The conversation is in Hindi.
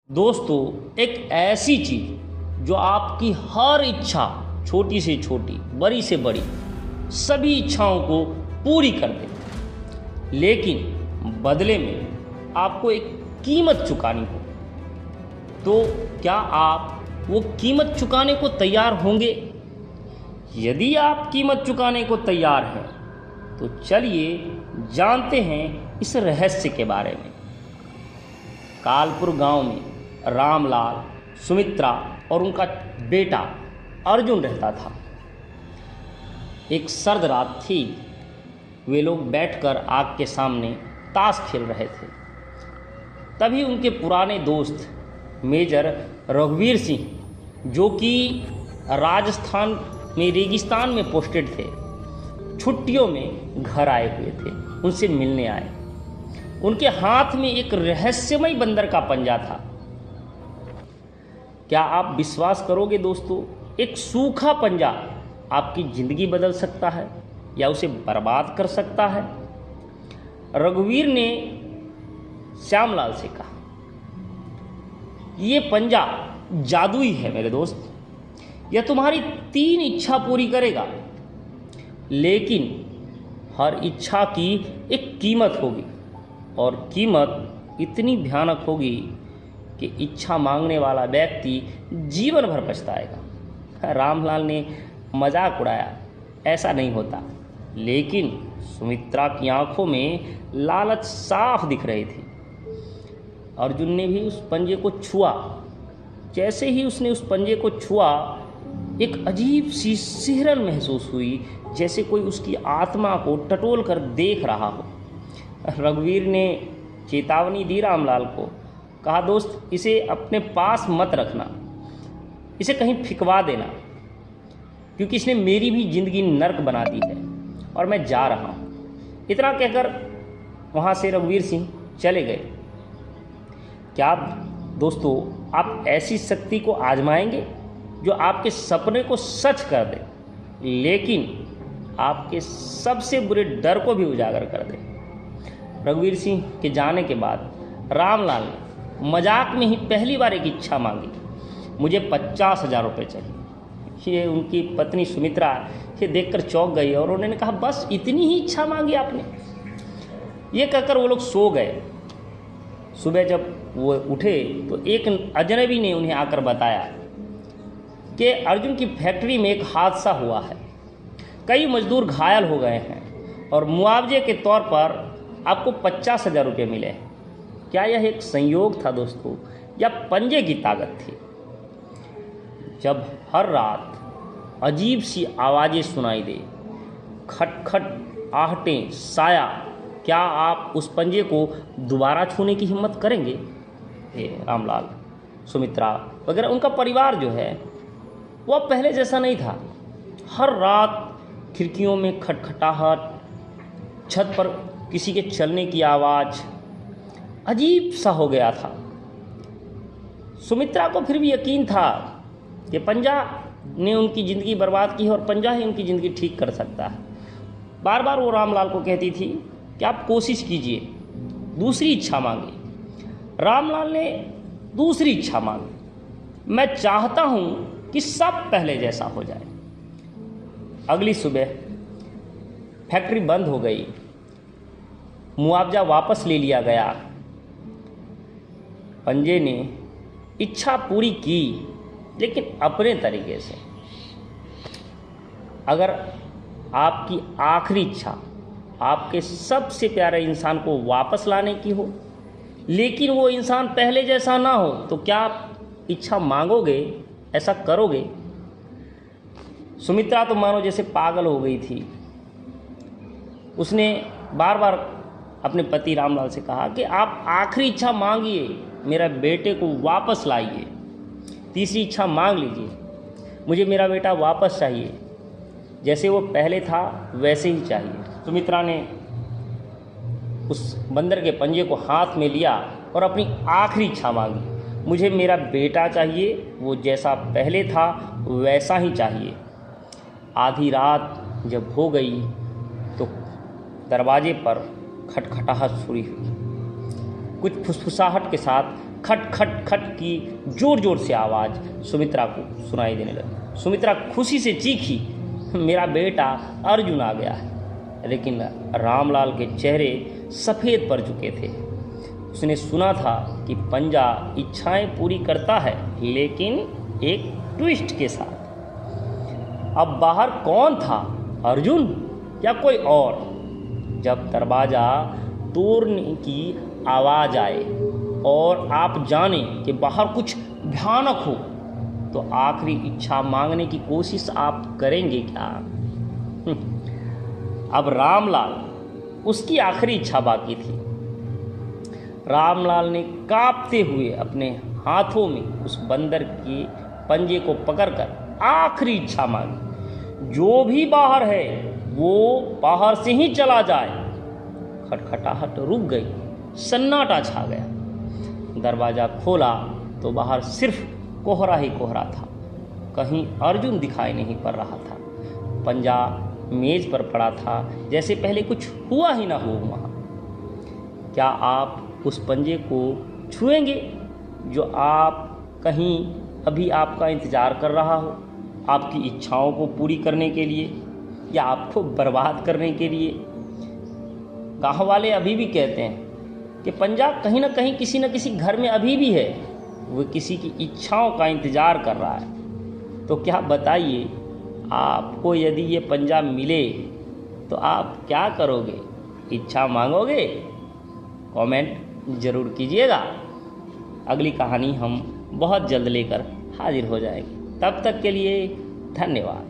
दोस्तों, एक ऐसी चीज़ जो आपकी हर इच्छा, छोटी से छोटी, बड़ी से बड़ी, सभी इच्छाओं को पूरी कर दे, लेकिन बदले में आपको एक कीमत चुकानी हो। तो क्या आप वो कीमत चुकाने को तैयार होंगे? यदि आप कीमत चुकाने को तैयार हैं तो चलिए जानते हैं इस रहस्य के बारे में। कालपुर गांव में रामलाल, सुमित्रा और उनका बेटा अर्जुन रहता था। एक सर्द रात थी। वे लोग बैठकर आग के सामने ताश खेल रहे थे। तभी उनके पुराने दोस्त मेजर रघुवीर सिंह, जो कि राजस्थान में रेगिस्तान में पोस्टेड थे, छुट्टियों में घर आए हुए थे। उनसे मिलने आए। उनके हाथ में एक रहस्यमय बंदर का पंजा था। क्या आप विश्वास करोगे दोस्तों, एक सूखा पंजा आपकी ज़िंदगी बदल सकता है या उसे बर्बाद कर सकता है? रघुवीर ने श्यामलाल से कहा, ये पंजा जादुई है मेरे दोस्त। यह तुम्हारी 3 इच्छा पूरी करेगा, लेकिन हर इच्छा की एक कीमत होगी, और कीमत इतनी भयानक होगी कि इच्छा मांगने वाला व्यक्ति जीवन भर पछताएगा। रामलाल ने मजाक उड़ाया, ऐसा नहीं होता। लेकिन सुमित्रा की आंखों में लालच साफ दिख रही थी। अर्जुन ने भी उस पंजे को छुआ। जैसे ही उसने उस पंजे को छुआ, एक अजीब सी सिहरन महसूस हुई, जैसे कोई उसकी आत्मा को टटोल कर देख रहा हो। रघुवीर ने चेतावनी दी रामलाल को। कहा, दोस्त, इसे अपने पास मत रखना, इसे कहीं फिकवा देना, क्योंकि इसने मेरी भी ज़िंदगी नर्क बना दी है और मैं जा रहा हूँ। इतना कहकर वहाँ से रघुवीर सिंह चले गए। क्या दोस्तों, आप ऐसी शक्ति को आजमाएंगे जो आपके सपने को सच कर दे, लेकिन आपके सबसे बुरे डर को भी उजागर कर दे? रघुवीर सिंह के जाने के बाद रामलाल ने मजाक में ही पहली बार एक इच्छा मांगी। मुझे 50,000 रुपये चाहिए। ये उनकी पत्नी सुमित्रा ये देखकर चौंक गई और उन्होंने कहा, बस इतनी ही इच्छा मांगी आपने? ये कहकर वो लोग सो गए। सुबह जब वो उठे तो एक अजनबी ने उन्हें आकर बताया कि अर्जुन की फैक्ट्री में एक हादसा हुआ है, कई मजदूर घायल हो गए हैं और मुआवजे के तौर पर आपको 50,000 रुपये मिले हैं। क्या यह एक संयोग था दोस्तों, या पंजे की ताकत थी? जब हर रात अजीब सी आवाज़ें सुनाई दे, खटखट आहटें, साया, क्या आप उस पंजे को दोबारा छूने की हिम्मत करेंगे? रामलाल, सुमित्रा वगैरह उनका परिवार जो है वह पहले जैसा नहीं था। हर रात खिड़कियों में खटखटाहट, छत पर किसी के चलने की आवाज़, अजीब सा हो गया था। सुमित्रा को फिर भी यकीन था कि पंजा ने उनकी ज़िंदगी बर्बाद की है और पंजा ही उनकी ज़िंदगी ठीक कर सकता है। बार बार वो रामलाल को कहती थी कि आप कोशिश कीजिए, दूसरी इच्छा मांगी। रामलाल ने दूसरी इच्छा मांगी, मैं चाहता हूँ कि सब पहले जैसा हो जाए। अगली सुबह फैक्ट्री बंद हो गई, मुआवजा वापस ले लिया गया। पंजे ने इच्छा पूरी की, लेकिन अपने तरीके से। अगर आपकी आखिरी इच्छा आपके सबसे प्यारे इंसान को वापस लाने की हो, लेकिन वो इंसान पहले जैसा ना हो, तो क्या आप इच्छा मांगोगे? ऐसा करोगे? सुमित्रा तो मानो जैसे पागल हो गई थी। उसने बार बार अपने पति रामलाल से कहा कि आप आखिरी इच्छा मांगिए, मेरा बेटे को वापस लाइए। तीसरी इच्छा मांग लीजिए, मुझे मेरा बेटा वापस चाहिए, जैसे वो पहले था वैसे ही चाहिए। सुमित्रा ने उस बंदर के पंजे को हाथ में लिया और अपनी आखिरी इच्छा मांगी, मुझे मेरा बेटा चाहिए, वो जैसा पहले था वैसा ही चाहिए। आधी रात जब हो गई तो दरवाजे पर खटखटाहट शुरू हुई। कुछ फुसफुसाहट के साथ खट खट खट की जोर जोर से आवाज़ सुमित्रा को सुनाई देने लगी। सुमित्रा खुशी से चीखी, मेरा बेटा अर्जुन आ गया है। लेकिन रामलाल के चेहरे सफ़ेद पड़ चुके थे। उसने सुना था कि पंजा इच्छाएं पूरी करता है, लेकिन एक ट्विस्ट के साथ। अब बाहर कौन था, अर्जुन या कोई और? जब दरवाज़ा तोड़ने की आवाज़ आए और आप जाने कि बाहर कुछ भयानक हो, तो आखिरी इच्छा मांगने की कोशिश आप करेंगे क्या? अब रामलाल, उसकी आखिरी इच्छा बाकी थी। रामलाल ने कांपते हुए अपने हाथों में उस बंदर के पंजे को पकड़कर आखिरी इच्छा मांगी, जो भी बाहर है वो बाहर से ही चला जाए। खटखटाहट रुक गई, सन्नाटा छा गया। दरवाज़ा खोला तो बाहर सिर्फ कोहरा ही कोहरा था। कहीं अर्जुन दिखाई नहीं पड़ रहा था। पंजा मेज पर पड़ा था, जैसे पहले कुछ हुआ ही ना हो वहाँ। क्या आप उस पंजे को छुएंगे जो आप कहीं अभी आपका इंतज़ार कर रहा हो, आपकी इच्छाओं को पूरी करने के लिए या आपको बर्बाद करने के लिए? गाँव वाले अभी भी कहते हैं कि पंजा कहीं ना कहीं किसी न किसी घर में अभी भी है, वो किसी की इच्छाओं का इंतज़ार कर रहा है। तो क्या बताइए, आपको यदि ये पंजा मिले तो आप क्या करोगे? इच्छा मांगोगे? कमेंट ज़रूर कीजिएगा। अगली कहानी हम बहुत जल्द लेकर हाजिर हो जाएंगे। तब तक के लिए धन्यवाद।